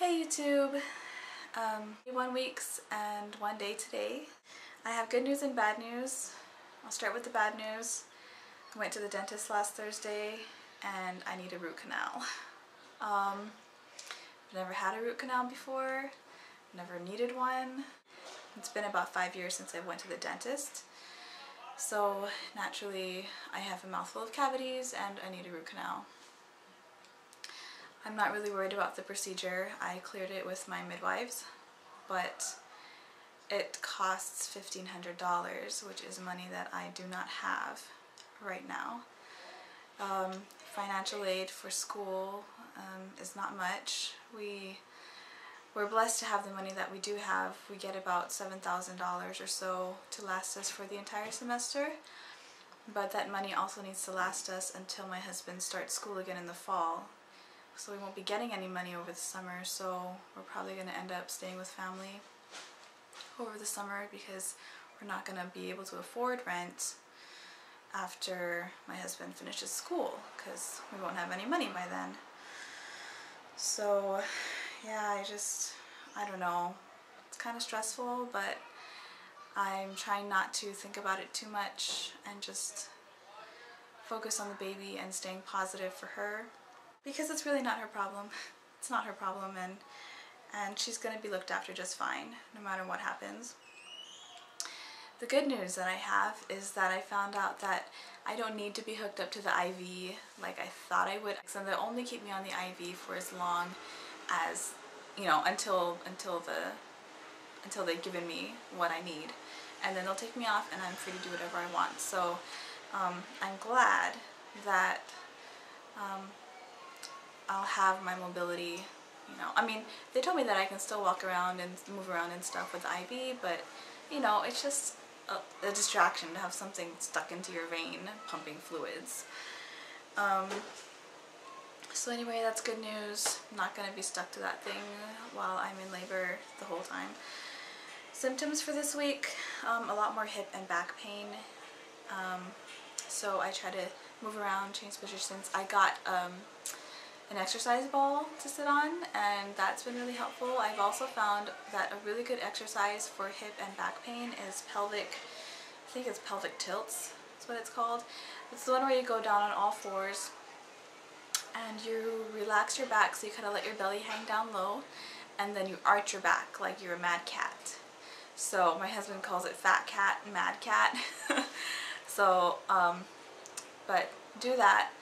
Hey YouTube! 1 weeks and 1 day today. I have good news and bad news. I'll start with the bad news. I went to the dentist last Thursday and I need a root canal. I've never had a root canal before, never needed one. It's been about 5 years since I went to the dentist. So naturally I have a mouthful of cavities and I need a root canal. I'm not really worried about the procedure. I cleared it with my midwives, but it costs $1,500, which is money that I do not have right now. Financial aid for school is not much. We're blessed to have the money that we do have. We get about $7,000 or so to last us for the entire semester, but that money also needs to last us until my husband starts school again in the fall. So we won't be getting any money over the summer, so we're probably going to end up staying with family over the summer because we're not going to be able to afford rent after my husband finishes school because we won't have any money by then. So yeah, I don't know. It's kind of stressful, but I'm trying not to think about it too much and just focus on the baby and staying positive for her. Because it's really not her problem. It's not her problem, and she's going to be looked after just fine, no matter what happens. The good news that I have is that I found out that I don't need to be hooked up to the IV like I thought I would. So they'll only keep me on the IV for as long as, you know, until they've given me what I need. And then they'll take me off and I'm free to do whatever I want. So I'm glad that I'll have my mobility, you know. I mean, they told me that I can still walk around and move around and stuff with the IV, but, you know, it's just a distraction to have something stuck into your vein pumping fluids. So anyway, that's good news. I'm not going to be stuck to that thing while I'm in labor the whole time. Symptoms for this week, a lot more hip and back pain. So I try to move around, change positions. I got an exercise ball to sit on, and that's been really helpful. I've also found that a really good exercise for hip and back pain is I think it's pelvic tilts, that's what it's called. It's the one where you go down on all fours and you relax your back, so you kind of let your belly hang down low, and then you arch your back like you're a mad cat. So my husband calls it fat cat, mad cat. So, but do that.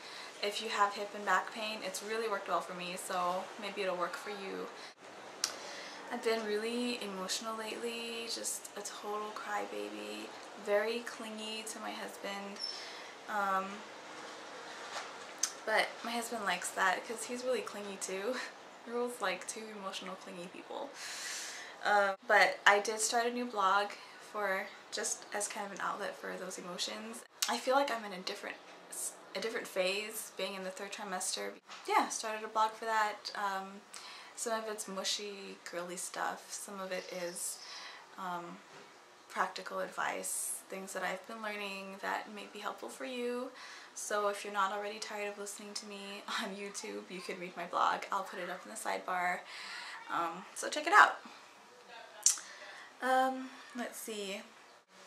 If you have hip and back pain, it's really worked well for me, so maybe it'll work for you. I've been really emotional lately, just a total crybaby, very clingy to my husband. But my husband likes that because he's really clingy too. We're both like two emotional, clingy people. But I did start a new blog for just as kind of an outlet for those emotions. I feel like I'm in a different phase, being in the 3rd trimester. Yeah, started a blog for that. Some of it's mushy, girly stuff. Some of it is practical advice, things that I've been learning that may be helpful for you. So if you're not already tired of listening to me on YouTube, you can read my blog. I'll put it up in the sidebar. So check it out. Let's see.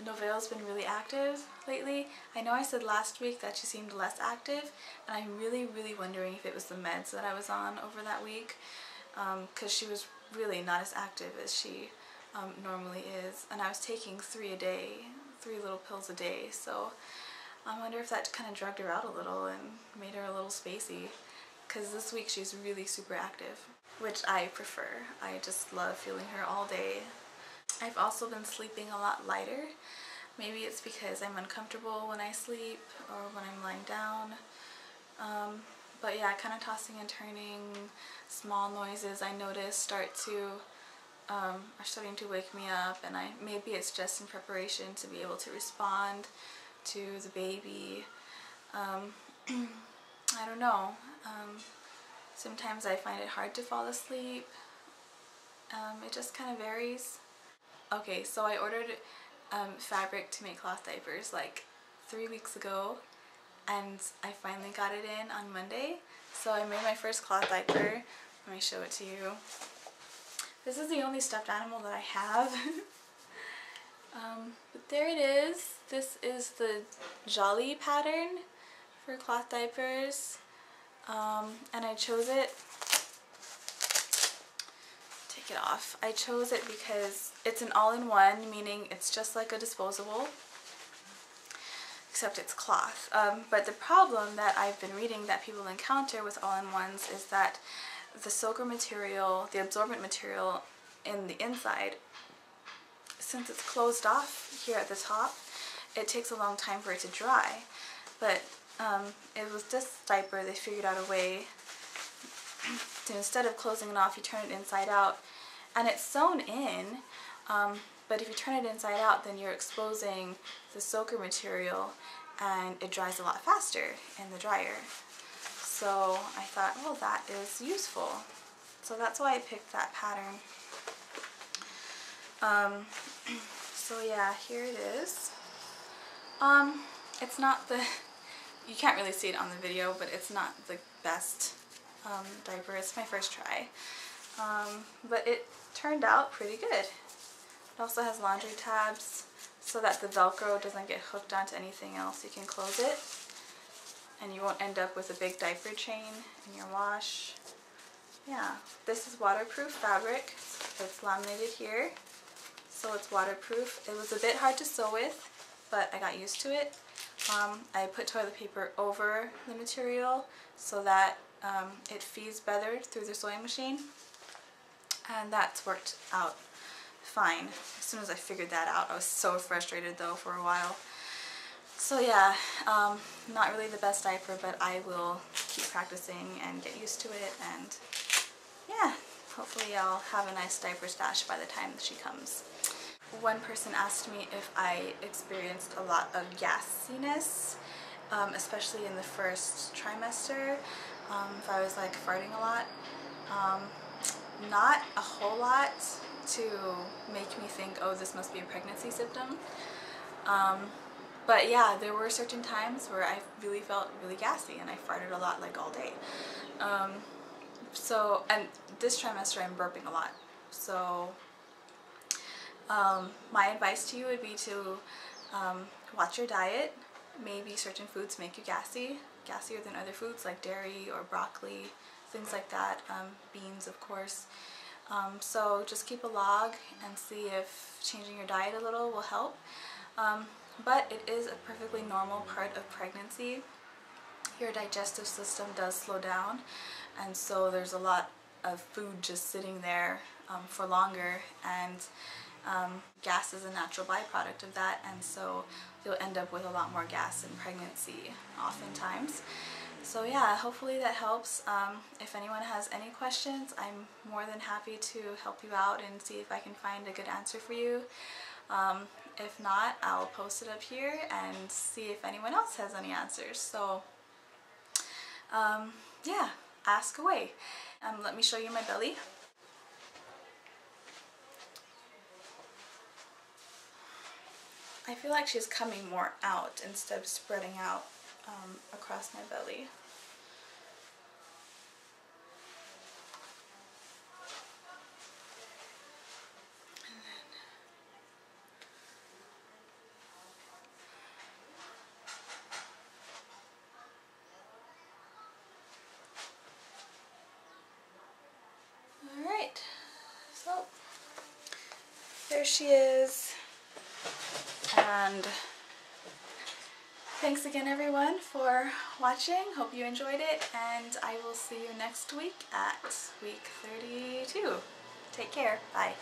Novelle's been really active lately. I know I said last week that she seemed less active, and I'm really wondering if it was the meds that I was on over that week, because she was really not as active as she normally is, and I was taking 3 a day, 3 little pills a day, so I wonder if that kind of drugged her out a little and made her a little spacey, because this week she's really super active, which I prefer. I just love feeling her all day. I've also been sleeping a lot lighter. Maybe it's because I'm uncomfortable when I sleep or when I'm lying down. But yeah, kind of tossing and turning, small noises I notice are starting to wake me up, and maybe it's just in preparation to be able to respond to the baby. I don't know. Sometimes I find it hard to fall asleep. It just kind of varies. Okay, so I ordered fabric to make cloth diapers like 3 weeks ago, and I finally got it in on Monday. So I made my first cloth diaper. Let me show it to you. This is the only stuffed animal that I have. But there it is. This is the Jolly pattern for cloth diapers. And I chose it, take it off. I chose it because it's an all-in-one, meaning it's just like a disposable, except it's cloth. But the problem that I've been reading that people encounter with all-in-ones is that the soaker material, the absorbent material in the inside, since it's closed off here at the top, it takes a long time for it to dry. But it was this diaper, they figured out a way to, instead of closing it off, you turn it inside out, and it's sewn in, but if you turn it inside out, then you're exposing the soaker material and it dries a lot faster in the dryer. So I thought, well, that is useful. So that's why I picked that pattern. So yeah, here it is. It's not the, you can't really see it on the video, but it's not the best diaper. It's my first try. But it turned out pretty good. It also has laundry tabs so that the Velcro doesn't get hooked onto anything else. You can close it and you won't end up with a big diaper chain in your wash. Yeah, this is waterproof fabric. It's laminated here, so it's waterproof. It was a bit hard to sew with, but I got used to it. I put toilet paper over the material so that it feeds better through the sewing machine, and that's worked out fine. As soon as I figured that out, I was so frustrated though for a while. So yeah, not really the best diaper, but I will keep practicing and get used to it, and yeah, hopefully I'll have a nice diaper stash by the time she comes. One person asked me if I experienced a lot of gassiness, especially in the first trimester, if I was like farting a lot. Not a whole lot to make me think, oh, this must be a pregnancy symptom. But yeah, there were certain times where I really felt really gassy and I farted a lot, like all day. So, and this trimester I'm burping a lot. So my advice to you would be to watch your diet. Maybe certain foods make you gassier than other foods like dairy or broccoli, things like that. Beans, of course. So just keep a log and see if changing your diet a little will help. But it is a perfectly normal part of pregnancy. Your digestive system does slow down, and so there's a lot of food just sitting there for longer, and gas is a natural byproduct of that, and so you'll end up with a lot more gas in pregnancy oftentimes. So yeah, hopefully that helps. If anyone has any questions, I'm more than happy to help you out and see if I can find a good answer for you. If not, I'll post it up here and see if anyone else has any answers. So yeah, ask away. Let me show you my belly. I feel like she's coming more out instead of spreading out across my belly. Alright, so there she is. And thanks again everyone for watching. Hope you enjoyed it, and I will see you next week at week 32. Take care. Bye.